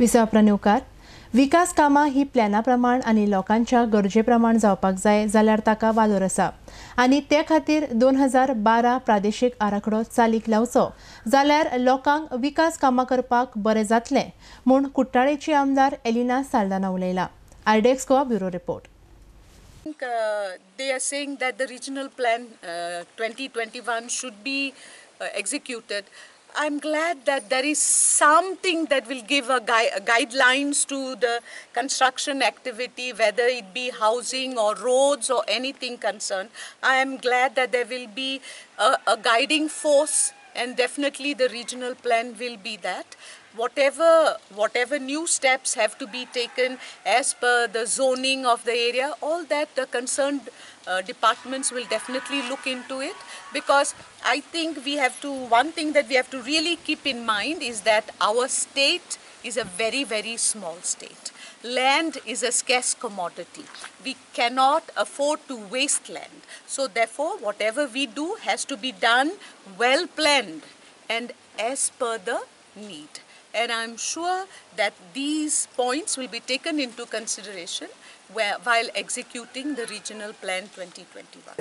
विसवप्रणेवकार विकास कामां ही प्लॅना प्रमाण आनी लोकांच्या गरजे प्रमाण जावपाक जाय जाल्यार ताका वालोर आसा आनी ते खातीर 2012 प्रादेशीक आराखडो चालीक लावचो जाल्यार लोकांक विकास कामां करपाक बरें जातलें म्हूण कुट्टाळेची आमदार एलिना साल्दाना उलयला. आयडेक्स Goa bureau report. They are saying that the regional plan 2021 should be executed. I'm glad that there is something that will give guidelines to the construction activity, whether it be housing or roads or anything concerned. I am glad that there will be a guiding force, and definitely the regional plan will be that. Whatever new steps have to be taken as per the zoning of the area, all that the concerned departments will definitely look into it, because I think one thing that we have to really keep in mind is that our state is a very, very small state. Land is a scarce commodity. We cannot afford to waste land. So therefore, whatever we do has to be done well planned and as per the need. And I'm sure that these points will be taken into consideration while executing the Regional Plan 2021.